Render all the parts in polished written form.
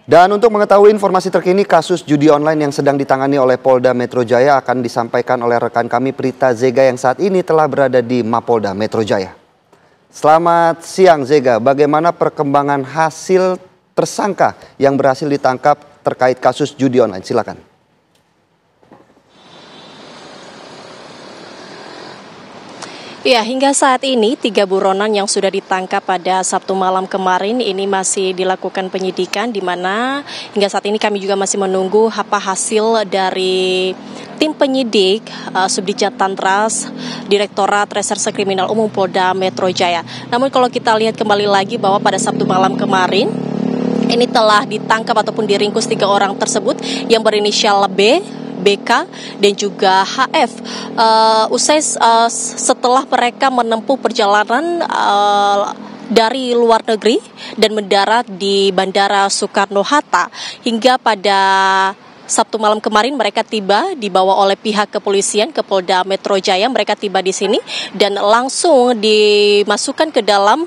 Dan untuk mengetahui informasi terkini kasus judi online yang sedang ditangani oleh Polda Metro Jaya akan disampaikan oleh rekan kami Prita Zega yang saat ini telah berada di Mapolda Metro Jaya. Selamat siang Zega, bagaimana perkembangan hasil tersangka yang berhasil ditangkap terkait kasus judi online? Silakan. Ya, hingga saat ini 3 buronan yang sudah ditangkap pada Sabtu malam kemarin ini masih dilakukan penyidikan, di mana hingga saat ini kami juga masih menunggu apa hasil dari tim penyidik Subdit Jatantras Direktorat Reserse Kriminal Umum Polda Metro Jaya. Namun kalau kita lihat kembali lagi bahwa pada Sabtu malam kemarin ini telah ditangkap ataupun diringkus 3 orang tersebut yang berinisial B, BK dan juga HF. Setelah mereka menempuh perjalanan dari luar negeri dan mendarat di Bandara Soekarno-Hatta, hingga pada Sabtu malam kemarin mereka tiba dibawa oleh pihak kepolisian ke Polda Metro Jaya. Mereka tiba di sini dan langsung dimasukkan ke dalam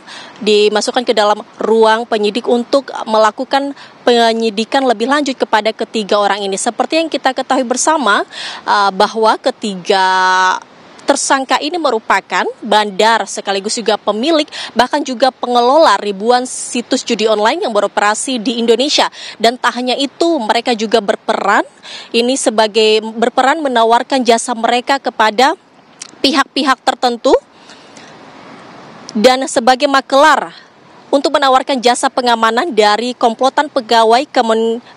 ruang penyidik untuk melakukan penyidikan lebih lanjut kepada ketiga orang ini. Seperti yang kita ketahui bersama bahwa ketiga tersangka ini merupakan bandar sekaligus juga pemilik bahkan juga pengelola ribuan situs judi online yang beroperasi di Indonesia. Dan tak hanya itu, mereka juga berperan menawarkan jasa mereka kepada pihak-pihak tertentu dan sebagai makelar untuk menawarkan jasa pengamanan dari komplotan pegawai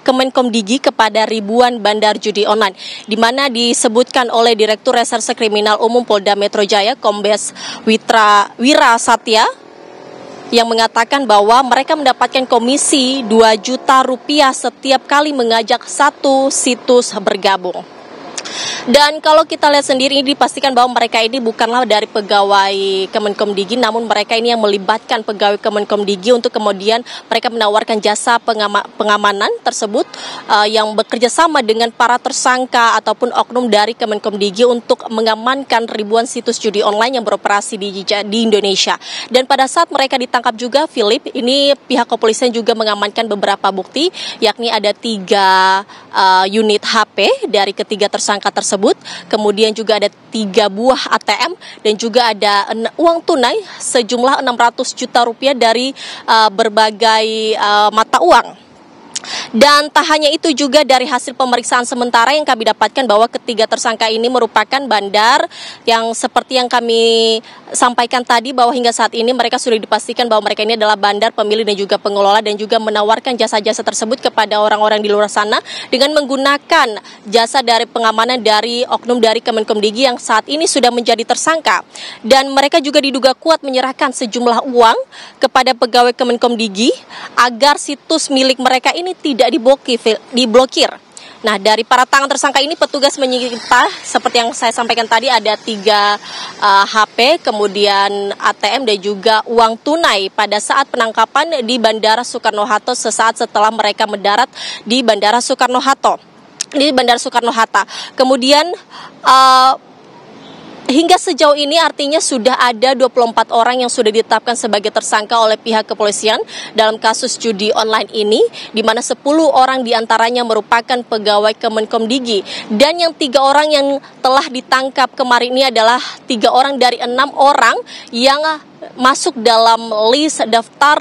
Kemenkomdigi kepada ribuan bandar judi online, di mana disebutkan oleh Direktur Reserse Kriminal Umum Polda Metro Jaya, Kombes Wira Satya, yang mengatakan bahwa mereka mendapatkan komisi 2 juta rupiah setiap kali mengajak satu situs bergabung. Dan kalau kita lihat sendiri, ini dipastikan bahwa mereka ini bukanlah dari pegawai Kemenkomdigi, namun mereka ini yang melibatkan pegawai Kemenkomdigi untuk kemudian mereka menawarkan jasa pengamanan tersebut yang bekerja sama dengan para tersangka ataupun oknum dari Kemenkomdigi untuk mengamankan ribuan situs judi online yang beroperasi di Indonesia. Dan pada saat mereka ditangkap juga, Philip, ini pihak kepolisian juga mengamankan beberapa bukti, yakni ada 3 unit HP dari ketiga tersangka tersebut, kemudian juga ada 3 buah ATM dan juga ada uang tunai sejumlah 600 juta rupiah dari berbagai mata uang. Dan tak hanya itu, juga dari hasil pemeriksaan sementara yang kami dapatkan bahwa ketiga tersangka ini merupakan bandar yang seperti yang kami sampaikan tadi, bahwa hingga saat ini mereka sudah dipastikan bahwa mereka ini adalah bandar, pemilik dan juga pengelola, dan juga menawarkan jasa-jasa tersebut kepada orang-orang di luar sana dengan menggunakan jasa dari pengamanan dari oknum dari Kemenkomdigi yang saat ini sudah menjadi tersangka. Dan mereka juga diduga kuat menyerahkan sejumlah uang kepada pegawai Kemenkomdigi agar situs milik mereka ini tidak diblokir. Nah, dari para tangan tersangka ini petugas menyita, seperti yang saya sampaikan tadi, ada 3 HP, kemudian ATM dan juga uang tunai pada saat penangkapan di Bandara Soekarno-Hatta sesaat setelah mereka mendarat di Bandara Soekarno-Hatta. Kemudian hingga sejauh ini artinya sudah ada 24 orang yang sudah ditetapkan sebagai tersangka oleh pihak kepolisian dalam kasus judi online ini, di mana 10 orang diantaranya merupakan pegawai Kemenkomdigi. Dan yang 3 orang yang telah ditangkap kemarin ini adalah 3 orang dari 6 orang yang masuk dalam list daftar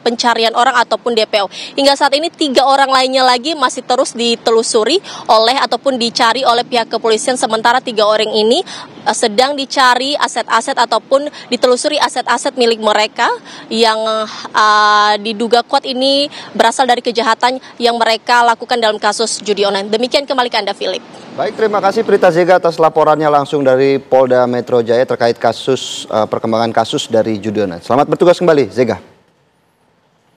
pencarian orang ataupun DPO. Hingga saat ini 3 orang lainnya lagi masih terus ditelusuri oleh ataupun dicari oleh pihak kepolisian, sementara 3 orang ini sedang dicari aset-aset ataupun ditelusuri aset-aset milik mereka yang diduga kuat ini berasal dari kejahatan yang mereka lakukan dalam kasus judi online. Demikian, kembali ke Anda, Philip. Baik, terima kasih Prita Zega atas laporannya langsung dari Polda Metro Jaya terkait kasus perkembangan kasus dari judi online. Selamat bertugas kembali, Zega.